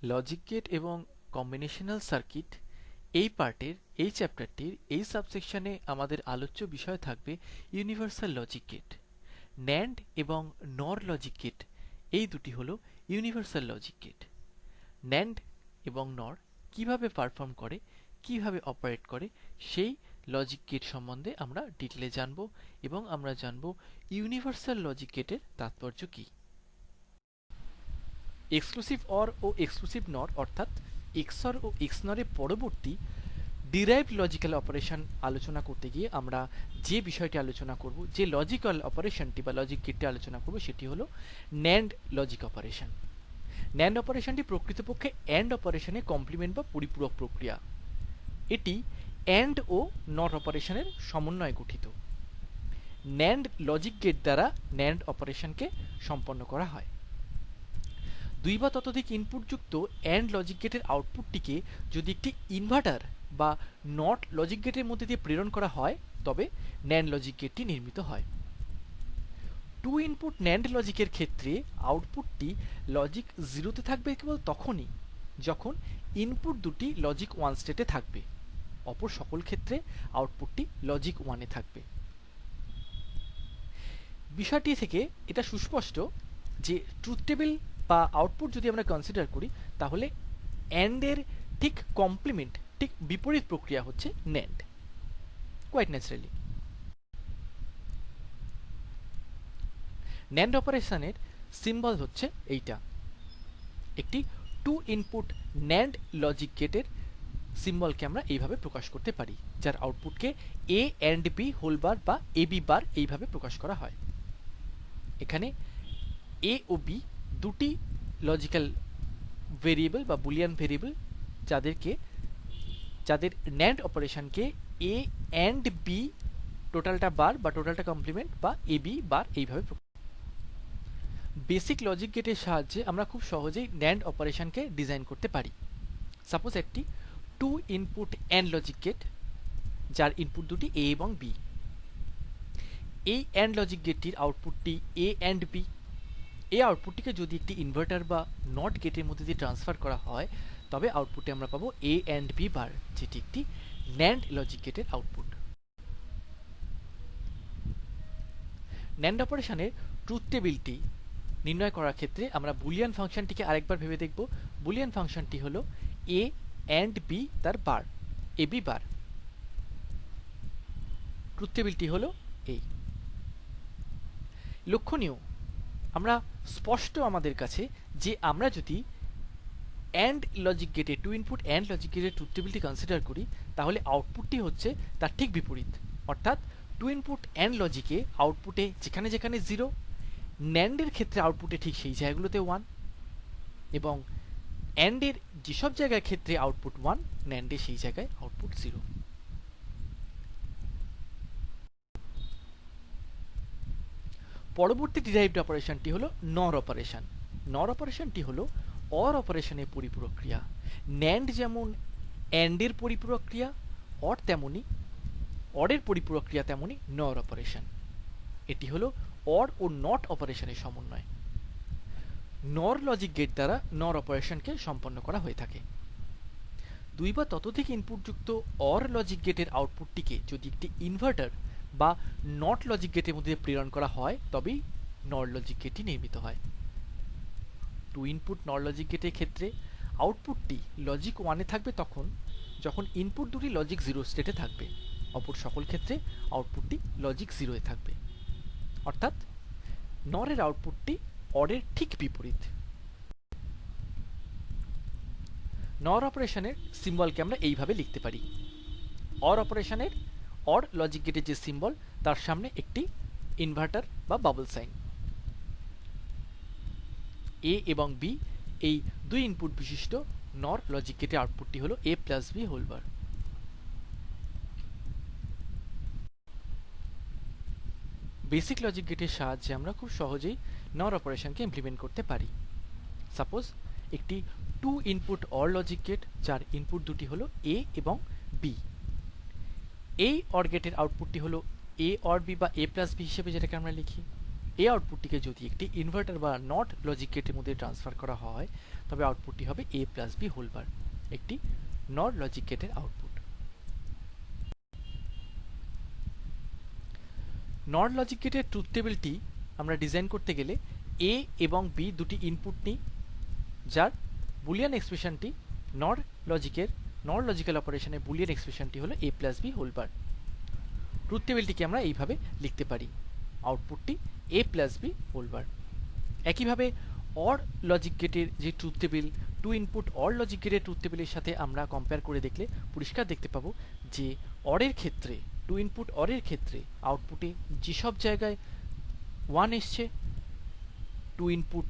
Logic gate এবং combinational circuit এই পার্টের এই চ্যাপ্টারটির এই সাবসেকশনে আমাদের আলোচ্য বিষয় থাকবে ইউনিভার্সাল লজিক গেট। ন্যান্ড এবং নর লজিক গেট এই দুটি হলো ইউনিভার্সাল লজিক গেট। ন্যান্ড এবং নর কিভাবে পারফর্ম করে, কিভাবে অপারেট করে, সেই লজিক গেট সম্বন্ধে আমরা ডিটেলে জানব এবং আমরা জানব ইউনিভার্সাল লজিক গেটের তাৎপর্য কী। এক্সক্লুসিভ অর ও এক্সক্লুসিভ নর অর্থাৎ এক্সঅর ও এক্সনরের পরবর্তী ডিরাইভড লজিক্যাল অপারেশন আলোচনা করতে গিয়ে আমরা যে বিষয়টি আলোচনা করব, যে লজিক্যাল অপারেশনটি বা লজিক গেটটি আলোচনা করব, সেটি হলো ন্যান্ড লজিক অপারেশন। ন্যান্ড অপারেশনটি প্রকৃতপক্ষে অ্যান্ড অপারেশনের কমপ্লিমেন্ট বা পরিপূরক প্রক্রিয়া। এটি অ্যান্ড ও নট অপারেশনের সমন্বয়ে গঠিত। ন্যান্ড লজিক গেট দ্বারা ন্যান্ড অপারেশনকে সম্পন্ন করা হয়। দুই বা ততোধিক ইনপুটযুক্ত অ্যান্ড লজিক গেটের আউটপুটটিকে যদি একটি ইনভার্টার বা নট লজিক গেটের মধ্যে দিয়ে প্রেরণ করা হয় তবে ন্যান্ড লজিক গেটটি নির্মিত হয়। টু ইনপুট ন্যান্ড লজিকের ক্ষেত্রে আউটপুটটি লজিক জিরোতে থাকবে কেবল তখনই যখন ইনপুট দুটি লজিক ওয়ান স্টেটে থাকবে, অপর সকল ক্ষেত্রে আউটপুটটি লজিক ওয়ানে থাকবে। বিষয়টি থেকে এটা সুস্পষ্ট যে ট্রুথ টেবিল বা আউটপুট যদি আমরা কনসিডার করি তাহলে অ্যান্ডের ঠিক কমপ্লিমেন্ট, ঠিক বিপরীত প্রক্রিয়া হচ্ছে ন্যান্ড, কোয়াইট ন্যাচারালি। ন্যান্ড অপারেশনের সিম্বল হচ্ছে এইটা। একটি টু ইনপুট ন্যান্ড লজিক গেটের সিম্বলকে আমরা এইভাবে প্রকাশ করতে পারি, যার আউটপুটকে এ অ্যান্ড বি হোল বার বা এ বি বার এইভাবে প্রকাশ করা হয়। এখানে এ ও বি দুটি লজিক্যাল ভেরিয়েবল বা বুলিয়ান ভেরিয়েবল যাদের ন্যান্ড অপারেশনকে এ অ্যান্ড বি টোটালটা বার বা টোটালটা কমপ্লিমেন্ট বা এ বি বার এইভাবে। বেসিক লজিক গেটের সাহায্যে আমরা খুব সহজেই ন্যান্ড অপারেশনকে ডিজাইন করতে পারি। সাপোজ একটি two input and logic gate যার ইনপুট দুটি এ এবং বি। এই অ্যান্ড লজিক গেটটির আউটপুটটি এ অ্যান্ড বি। এই আউটপুটটিকে যদি একটি ইনভার্টার বা নট গেটের মধ্যে দিয়ে ট্রান্সফার করা হয় তবে আউটপুটে আমরা পাবো এ অ্যান্ড বি বার, যেটি একটি ন্যান্ড লজিক গেটের আউটপুট। ন্যান্ড অপারেশনের ট্রুথ টেবিলটি নির্ণয় করার ক্ষেত্রে আমরা বুলিয়ান ফাংশনটিকে আরেকবার ভেবে দেখব। বুলিয়ান ফাংশনটি হলো এ অ্যান্ড বি তার বার, এ বি বার। ট্রুথ টেবিলটি হলো এই। লক্ষণীয়, আমরা স্পষ্ট আমাদের কাছে যে আমরা যদি অ্যান্ড লজিক গেটে টু ইনপুট অ্যান্ড লজিক গেটের ট্রুথ টেবিলটি কনসিডার করি তাহলে আউটপুটটি হচ্ছে তার ঠিক বিপরীত। অর্থাৎ টু ইনপুট অ্যান্ড লজিকে আউটপুটে যেখানে যেখানে 0, ন্যান্ডের ক্ষেত্রে আউটপুটে ঠিক সেই জায়গাগুলোতে 1, এবং অ্যান্ডের যেসব জায়গায় ক্ষেত্রে আউটপুট 1, ন্যান্ডে সেই জায়গায় আউটপুট 0। পরবর্তী ডিরাইভড অপারেশনটি হলো নর অপারেশন। নর অপারেশনটি হলো অর অপারেশনের পরিপূরক ক্রিয়া। ন্যান্ড যেমন অ্যান্ডের পরিপূরক ক্রিয়া, অর তেমনি অরের পরিপূরক ক্রিয়া, তেমনি নর অপারেশন। এটি হলো অর ও নট অপারেশনের সমন্বয়। নর লজিক গেট দ্বারা নর অপারেশনকে সম্পন্ন করা হয়ে থাকে। দুই বা ততোধিক ইনপুটযুক্ত অর লজিক গেটের আউটপুটটিকে যদি একটি ইনভার্টার বা নট লজিক গেটের মধ্যে প্রেরণ করা হয় তবেই নর লজিক গেটটি নির্মিত হয়। টু ইনপুট নর লজিক গেটের ক্ষেত্রে আউটপুটটি লজিক ওয়ানে থাকবে তখন যখন ইনপুট দুটি লজিক 0 স্টেটে থাকবে, অপর সকল ক্ষেত্রে আউটপুটটি লজিক 0 এ থাকবে। অর্থাৎ নরের আউটপুটটি অরের ঠিক বিপরীত। নর অপারেশনের সিম্বলকে আমরা এইভাবে লিখতে পারি। অর অপারেশনের অর লজিক গেটের যে সিম্বল তার সামনে একটি ইনভার্টার বা বাবল সাইন। এ এবং বি এই দুই ইনপুট বিশিষ্ট নর লজিক গেটের আউটপুটটি হলো A plus B whole bar. Basic logic গেটের সাহায্যে আমরা খুব সহজেই নর অপারেশনকে ইমপ্লিমেন্ট করতে পারি। সাপোজ একটি two input or logic gate যার ইনপুট দুটি হলো এ এবং বি। এই অর গেটের আউটপুটটি হলো এ অর বি বা এ প্লাস বি হিসেবে যেটাকে আমরা লিখি। এই আউটপুটটিকে যদি একটি ইনভার্টার বা নট লজিক গেটের মধ্যে ট্রান্সফার করা হয় তবে আউটপুটটি হবে a plus B whole bar, not নট লজিক গেটের আউটপুট। নট লজিক গেটের ট্রুথ টেবিলটি আমরা ডিজাইন করতে গেলে a এবং b দুটি ইনপুট নিই, যার বুলিয়ান এক্সপ্রেশনটি নট লজিক্যাল অপারেশনের বুলিয়ান এক্সপ্রেশনটি হলো a plus B whole bar. Truth টেবিলটিকে আমরা এইভাবে লিখতে পারি, আউটপুটটি a plus B whole bar. একইভাবে অর লজিক গেটের যে truth table, two input or logic গেটের ট্রুথ টেবিলের সাথে আমরা কম্পেয়ার করে দেখলে পরিষ্কার দেখতে পাবো যে অরের ক্ষেত্রে, টু ইনপুট অরের ক্ষেত্রে আউটপুটে যেসব জায়গায় 1 এসছে, টু ইনপুট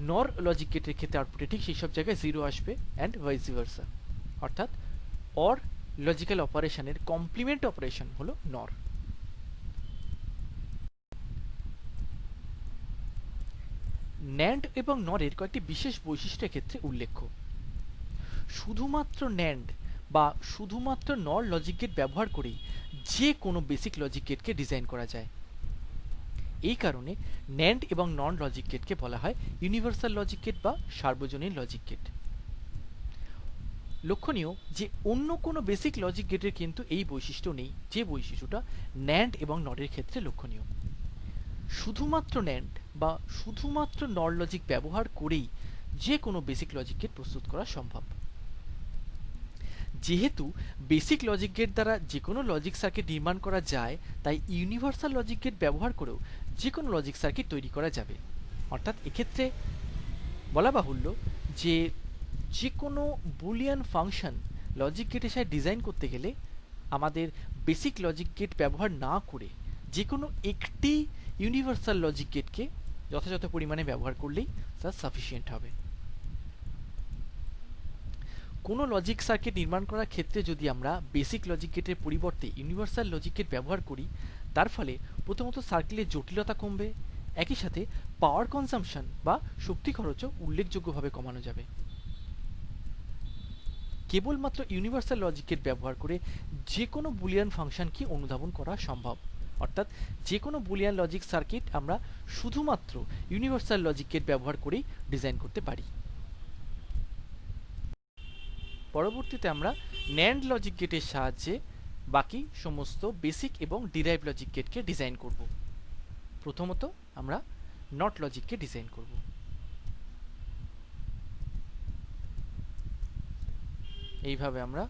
নর লজিক গেটের ক্ষেত্রে আউটপুটে ঠিক সেই সব জায়গায় 0 আসবে, অ্যান্ড ভাইস ভার্সা। অর্থাৎ অর লজিক্যাল অপারেশনের কমপ্লিমেন্ট অপারেশন হলো নর। ন্যান্ড এবং নরের কয়েকটি বিশেষ বৈশিষ্ট্যের ক্ষেত্রে উল্লেখ্য। শুধুমাত্র ন্যান্ড বা শুধুমাত্র নর লজিক গেট ব্যবহার করেই যে কোনো বেসিক লজিক গেটকে ডিজাইন করা যায়। এই কারণে ন্যান্ড এবং নন লজিক গেটকে বলা হয় ইউনিভার্সাল লজিক গেট বা সার্বজনীন লজিক গেট। লক্ষণীয় যে অন্য কোনো বেসিক লজিক গেটের কিন্তু এই বৈশিষ্ট্য নেই, যে বৈশিষ্ট্যটা ন্যান্ড এবং নরের ক্ষেত্রে লক্ষণীয়। শুধুমাত্র ন্যান্ড বা শুধুমাত্র নর লজিক ব্যবহার করেই যে কোনো বেসিক লজিক গেট প্রস্তুত করা সম্ভব। যেহেতু বেসিক লজিক গেট দ্বারা যে কোনো লজিক সার্কিট নির্মাণ করা যায়, তাই ইউনিভার্সাল লজিক গেট ব্যবহার করেও যে কোনো লজিক সার্কিট তৈরি করা যাবে। অর্থাৎ এক্ষেত্রে বলা বাহুল্য যে যে কোনো বুলিয়ান ফাংশন লজিক গেটের সাথে ডিজাইন করতে গেলে আমাদের বেসিক লজিক গেট ব্যবহার না করে যে কোনো একটি ইউনিভার্সাল লজিক গেটকে যথাযথ পরিমাণে ব্যবহার করলেই তা সাফিসিয়েন্ট হবে। কোনো লজিক সার্কিট নির্মাণ করার ক্ষেত্রে যদি আমরা বেসিক লজিক গেটের পরিবর্তে ইউনিভার্সাল লজিক গেট ব্যবহার করি, তার ফলে প্রথমত সার্কিটের জটিলতা কমবে, একই সাথে পাওয়ার কনজাম্পশন বা শক্তি খরচও উল্লেখযোগ্যভাবে কমানো যাবে। কেবলমাত্র ইউনিভার্সাল লজিক গেট ব্যবহার করে যে কোনো বুলিয়ান ফাংশনকে অনুধাবন করা সম্ভব। অর্থাৎ যে কোনো বুলিয়ান লজিক সার্কিট আমরা শুধুমাত্র ইউনিভার্সাল লজিক গেট ব্যবহার করেই ডিজাইন করতে পারি। পরবর্তীতে আমরা ন্যান্ড লজিক গেটের সাহায্যে বাকি সমস্ত বেসিক এবং ডিরাইভ লজিক গেটকে ডিজাইন করব। প্রথমত আমরা নট লজিককে ডিজাইন করব। এইভাবে আমরা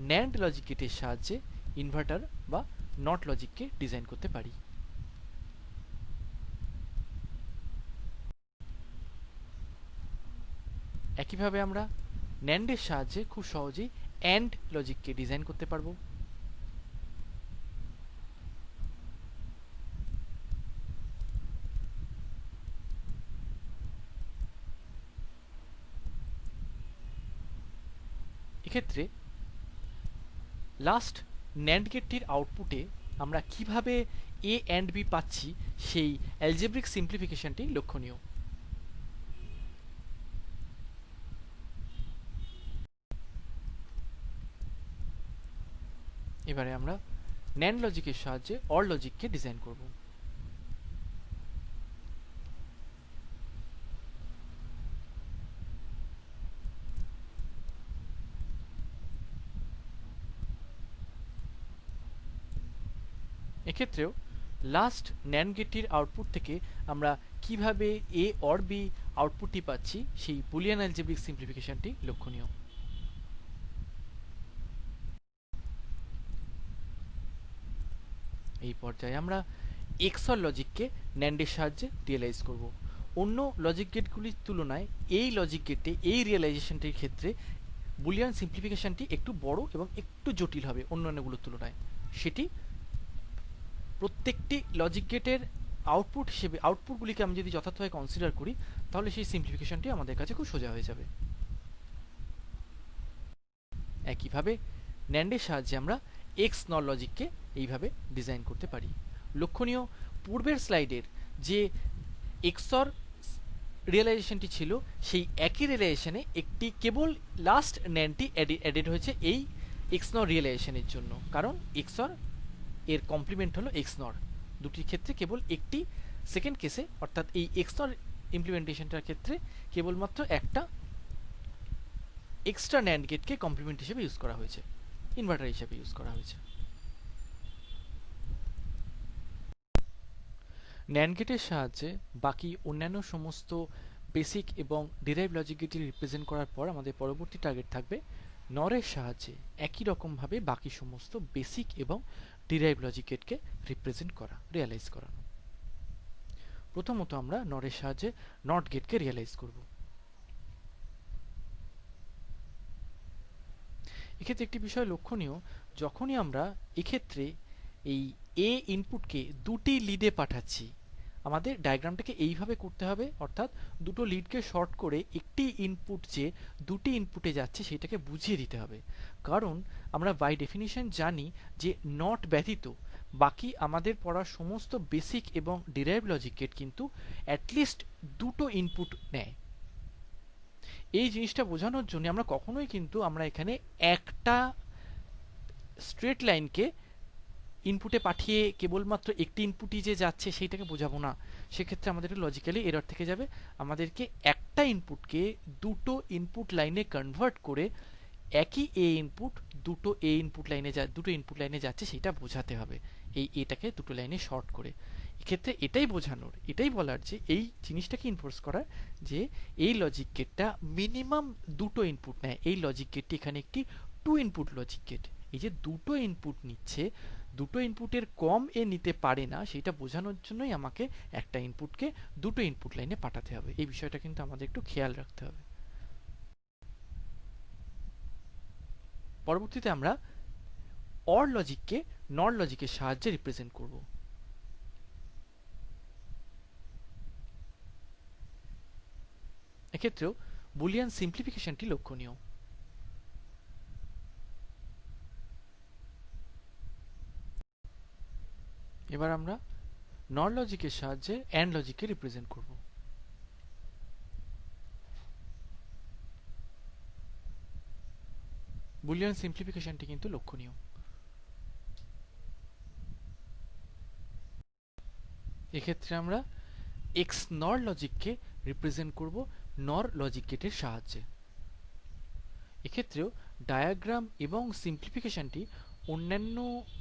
ন্যান্ড লজিক গেটের সাহায্যে ইনভার্টার বা নট লজিককে ডিজাইন করতে পারি। একইভাবে আমরা ন্যান্ডের সাহায্যে খুব সহজেই অ্যান্ড লজিককে ডিজাইন করতে পারবো। এক্ষেত্রে লাস্ট ন্যান্ড গেটটির আউটপুটে আমরা কিভাবে এ অ্যান্ড বি পাচ্ছি সেই অ্যালজেব্রিক সিম্পলিফিকেশনটি লক্ষণীয়। এবারে আমরা ন্যান্ড লজিকের সাহায্যে অর লজিককে ডিজাইন করব। এক্ষেত্রেও লাস্ট ন্যান্ড গেটটির আউটপুট থেকে আমরা কিভাবে এ অর বি আউটপুটটি পাচ্ছি সেই বুলিয়ান অ্যালজেব্রিক সিম্পলিফিকেশনটি লক্ষণীয়। এই পর্যায়ে আমরা এক্সঅর লজিককে ন্যান্ডের সাহায্যে রিয়েলাইজ করব। অন্য লজিক গেটগুলির তুলনায় এই লজিক গেটে এই রিয়েলাইজেশনটির ক্ষেত্রে বুলিয়ান সিম্পলিফিকেশনটি একটু বড় এবং একটু জটিল হবে অন্যান্যগুলোর তুলনায়। সেটি প্রত্যেকটি লজিক গেটের আউটপুট হিসেবে আউটপুটগুলিকে আমি যদি যথাযথভাবে কনসিডার করি, তাহলে সেই সিম্পলিফিকেশনটি আমাদের কাছে খুব সোজা হয়ে যাবে। একইভাবে ন্যান্ডের সাহায্যে আমরা এক্স নর লজিককে এইভাবে ডিজাইন করতে পারি। লক্ষণীয় পূর্বের স্লাইডের যে এক্সঅর রিয়েলাইজেশনটি ছিল, সেই একই রিয়েলাইজেশনে একটি কেবল লাস্ট ন্যান্ডটি অ্যাডেড হয়েছে এই এক্স নর রিয়েলাইজেশনের জন্য, কারণ এক্সঅর এর কমপ্লিমেন্ট হলো এক্স নর। দুটির ক্ষেত্রে কেবল একটি সেকেন্ড কেসে অর্থাৎ এই এক্সট্রা ইমপ্লিমেন্টেশনটার ক্ষেত্রে কেবলমাত্র একটা এক্সট্রা ন্যান্ড গেটকে কমপ্লিমেন্ট হিসেবে ইউজ করা হয়েছে, ইনভার্টার হিসেবে ইউজ করা হয়েছে। ন্যান্ড গেটের সাহায্যে বাকি অন্যান্য সমস্ত বেসিক এবং ডিরাইভ লজিক গেটটি রিপ্রেজেন্ট করার পর আমাদের পরবর্তী টার্গেট থাকবে নরের সাহায্যে একই রকমভাবে বাকি সমস্ত বেসিক এবং ডিরাইভ লজিক গেটকে রিপ্রেজেন্ট করা, রিয়ালাইজ করানো। প্রথমত আমরা নরের সাহায্যে নট গেটকে রিয়ালাইজ করব। এক্ষেত্রে একটি বিষয় লক্ষণীয়, যখনই আমরা এক্ষেত্রে এই এ ইনপুটকে দুটি লিডে পাঠাচ্ছি, আমাদের ডায়াগ্রামটাকে এইভাবে করতে হবে, অর্থাৎ দুটো লিডকে শর্ট করে একটি ইনপুট যে দুটি ইনপুটে যাচ্ছে সেটাকে বুঝিয়ে দিতে হবে। কারণ আমরা বাই ডেফিনিশন জানি যে নট ব্যতীত বাকি আমাদের পড়া সমস্ত বেসিক এবং ডিরাইভ লজিক গেট কিন্তু অ্যাটলিস্ট দুটো ইনপুট নেয়। এই জিনিসটা বোঝানোর জন্য আমরা কখনোই কিন্তু আমরা এখানে একটা স্ট্রেট লাইনকে ইনপুটে পাঠিয়ে কেবলমাত্র একটি ইনপুটই যে যাচ্ছে সেইটাকে বোঝাবো না। সেক্ষেত্রে আমাদের লজিক্যালি এরর থেকে যাবে। আমাদেরকে একটা ইনপুটকে দুটো ইনপুট লাইনে কনভার্ট করে একই দুটো ইনপুট লাইনে যাচ্ছে সেটা বোঝাতে হবে, এই এটাকে দুটো লাইনে শর্ট করে। এক্ষেত্রে এটাই বলার যে এই জিনিসটাকে ইনফোর্স করার যে এই লজিক গেটটা মিনিমাম দুটো ইনপুট নেয়। এই লজিক গেটটি এখানে একটি টু ইনপুট লজিক গেট। এই যে দুটো ইনপুট নিচ্ছে, দুটো ইনপুটের কম এ নিতে পারে না, সেটা বোঝানোর জন্যই আমাকে একটা ইনপুটকে দুটো ইনপুট লাইনে পাঠাতে হবে। এই বিষয়টা কিন্তু আমাদের একটু খেয়াল রাখতে হবে। পরবর্তীতে আমরা অর লজিককে নর লজিকের সাহায্যে রিপ্রেজেন্ট করব। এক্ষেত্রেও বুলিয়ান সিম্পলিফিকেশনটি লক্ষণীয়। এবার আমরা নর লজিকের সাহায্যে অ্যান্ড লজিককে রিপ্রেজেন্ট করব। বুলিয়ান সিম্পলিফিকেশনটি কিন্তু লক্ষণীয়। এক্ষেত্রে আমরা এক্স নর লজিককে রিপ্রেজেন্ট করব নর লজিক গেটের সাহায্যে। এক্ষেত্রেও ডায়াগ্রাম এবং সিম্পলিফিকেশনটি অন্যান্য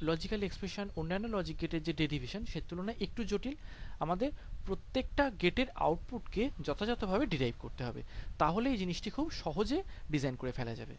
লজিক্যাল এক্সপ্রেশন, অন্যান্য লজিক গেটের যে ডেরিভেশন সে তুলনায় একটু জটিল। আমাদের প্রত্যেকটা গেটের আউটপুটকে যথাযথভাবে ডিরাইভ করতে হবে, তাহলে এই জিনিসটি খুব সহজে ডিজাইন করে ফেলা যাবে।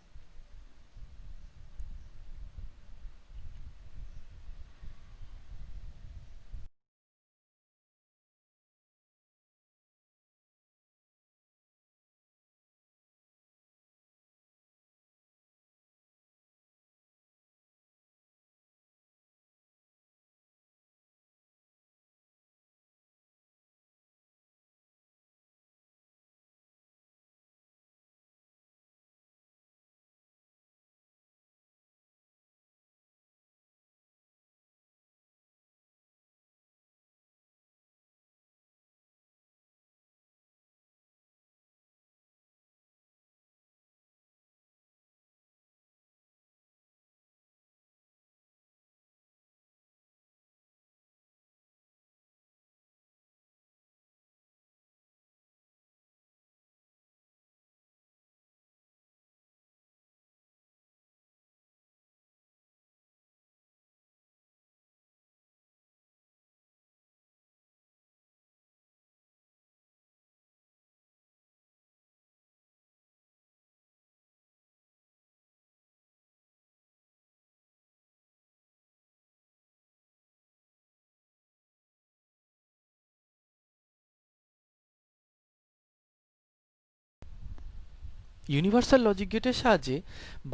ইউনিভার্সাল লজিক গেটের সাহায্যে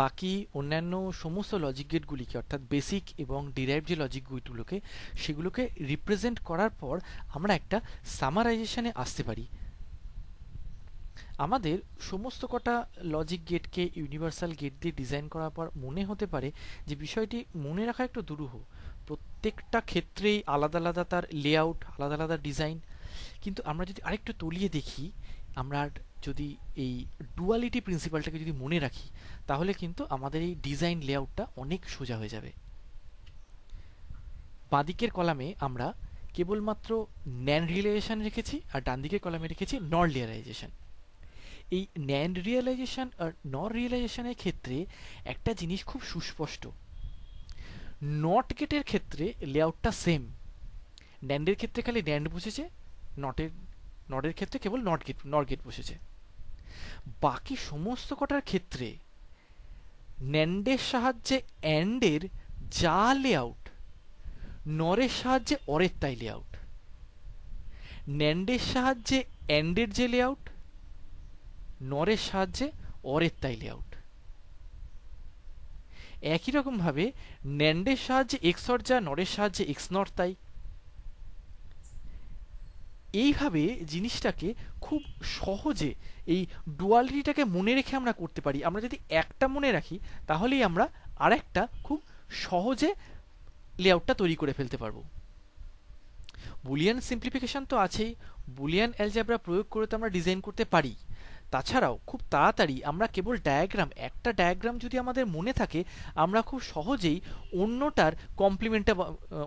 বাকি অন্যান্য সমস্ত লজিক গেটগুলিকে, অর্থাৎ বেসিক এবং ডিরাইভ যে লজিক গেটগুলোকে, সেগুলোকে রিপ্রেজেন্ট করার পর আমরা একটা সামারাইজেশনে আসতে পারি। আমাদের সমস্ত কটা লজিক গেটকে ইউনিভার্সাল গেট দিয়ে ডিজাইন করার পর মনে হতে পারে যে বিষয়টি মনে রাখা একটু দুরূহ। প্রত্যেকটা ক্ষেত্রেই আলাদা আলাদা তার লেআউট, আলাদা আলাদা ডিজাইন। কিন্তু আমরা যদি আরেকটু তলিয়ে দেখি, আমরা যদি এই ডুয়ালিটি প্রিন্সিপালটাকে যদি মনে রাখি, তাহলে কিন্তু আমাদের এই ডিজাইন লেআউটটা অনেক সোজা হয়ে যাবে। বাঁদিকের কলামে আমরা কেবলমাত্র ন্যান্ড রিয়েলাইজেশন রেখেছি আর ডান দিকের কলামে রেখেছি নর রিয়েলাইজেশন। এই ন্যান্ড রিয়েলাইজেশন আর নর রিয়েলাইজেশনের ক্ষেত্রে একটা জিনিস খুব সুস্পষ্ট, নট গেটের ক্ষেত্রে লেআউটটা সেম, ন্যান্ডের ক্ষেত্রে খালি ন্যান্ড বসেছে, নটের ক্ষেত্রে কেবল নট গেট বসেছে। বাকি সমস্ত কটার ক্ষেত্রে ন্যান্ডের সাহায্যে অ্যান্ডের যা লেআউট, নরের সাহায্যে অরের তাই লেআউট, ন্যান্ডের সাহায্যে অ্যান্ডের যে লেআউট, নরের সাহায্যে অরের তাই লেআউট। একই রকম ভাবে ন্যান্ডের সাহায্যে এক্সর যা, নরের সাহায্যে এক্স নট তাই। এইভাবে জিনিসটাকে খুব সহজে এই ডুয়ালিটিটাকে মনে রেখে আমরা করতে পারি। আমরা যদি একটা মনে রাখি তাহলেই আমরা আরেকটা খুব সহজে লেআউটটা তৈরি করে ফেলতে পারবো। বুলিয়ান সিম্পলিফিকেশন তো আছেই, বুলিয়ান অ্যালজেব্রা প্রয়োগ করে তো আমরা ডিজাইন করতে পারি। তাছাড়াও খুব তাড়াতাড়ি আমরা কেবল ডায়াগ্রাম, একটা ডায়াগ্রাম যদি আমাদের মনে থাকে আমরা খুব সহজেই অন্যটার কমপ্লিমেন্টটা,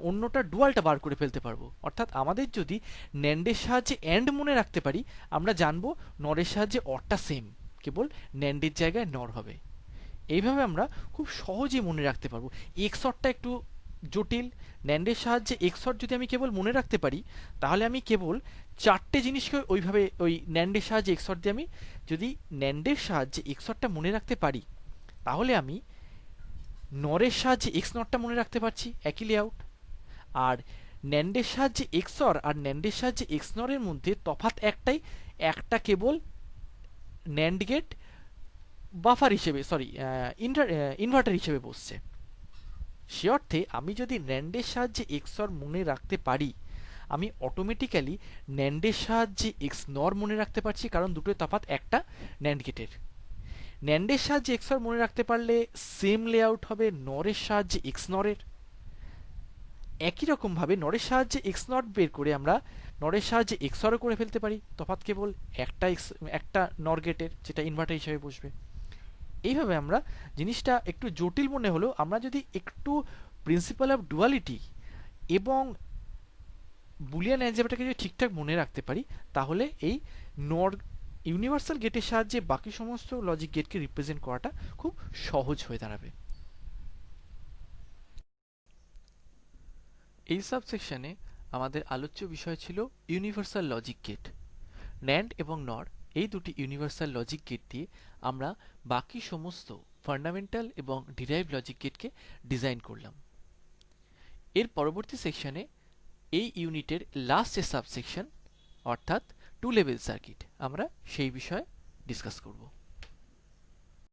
অন্যটার ডুয়ালটা বার করে ফেলতে পারবো। অর্থাৎ আমাদের যদি ন্যান্ডের সাহায্যে অ্যান্ড মনে রাখতে পারি, আমরা জানবো নরের সাহায্যে অরটা সেম, কেবল ন্যান্ডের জায়গায় নর হবে। এইভাবে আমরা খুব সহজেই মনে রাখতে পারবো। এক্সরটা একটু জটিল, ন্যান্ডের সাহায্যে এক্সর যদি আমি কেবল মনে রাখতে পারি তাহলে আমি কেবল চারটে জিনিসকে ওইভাবে ওই ন্যান্ডের সাহায্যে এক্সর দিয়ে আমি যদি ন্যান্ডের সাহায্যে এক্সরটা মনে রাখতে পারি তাহলে আমি নরের সাহায্যে এক্স নটটা মনে রাখতে পারছি, একই লেআউট। আর ন্যান্ডের সাহায্যে এক্সর আর ন্যান্ডের সাহায্যে এক্স নরের মধ্যে তফাৎ একটাই, একটা কেবল ন্যান্ড গেট বাফার হিসেবে, সরি ইনভার্টার হিসেবে বসছে। সে অর্থে আমি যদি ন্যান্ডের সাহায্যে এক্সর মনে রাখতে পারি আমি অটোমেটিক্যালি ন্যান্ডের সাহায্যে এক্স নর মনে রাখতে পারছি, কারণ দুটোই তফাৎ একটা ন্যান্ড গেটের। ন্যান্ডের সাহায্যে এক্সর মনে রাখতে পারলে সেম লেআউট হবে নরের সাহায্যে এক্স নরের। একই রকম ভাবে নরের সাহায্যে এক্স নট বের করে আমরা নরের সাহায্যে এক্সরও করে ফেলতে পারি, তফাৎ কেবল একটা নর গেটের, যেটা ইনভার্টার হিসেবে বসবে। এইভাবে আমরা জিনিসটা একটু জটিল মনে হলেও আমরা যদি একটু প্রিন্সিপাল অফ ডুয়ালিটি এবং বুলিয়ান অ্যালজেব্রাটাকে যদি ঠিকঠাক মনে রাখতে পারি তাহলে এই নর ইউনিভার্সাল গেটের সাহায্যে বাকি সমস্ত লজিক গেটকে রিপ্রেজেন্ট করাটা খুব সহজ হয়ে দাঁড়াবে। এই সাবসেকশনে আমাদের আলোচ্য বিষয় ছিল ইউনিভার্সাল লজিক গেট। ন্যান্ড এবং নর এই দুটি ইউনিভার্সাল লজিক গেট দিয়ে আমরা বাকি সমস্ত ফান্ডামেন্টাল এবং ডিরাইভড লজিক গেটকে ডিজাইন করলাম। এর পরবর্তী সেকশনে এই ইউনিটের লাস্ট যে সাবসেকশন অর্থাৎ টু লেভেল সার্কিট আমরা সেই বিষয়ে ডিসকাস করব।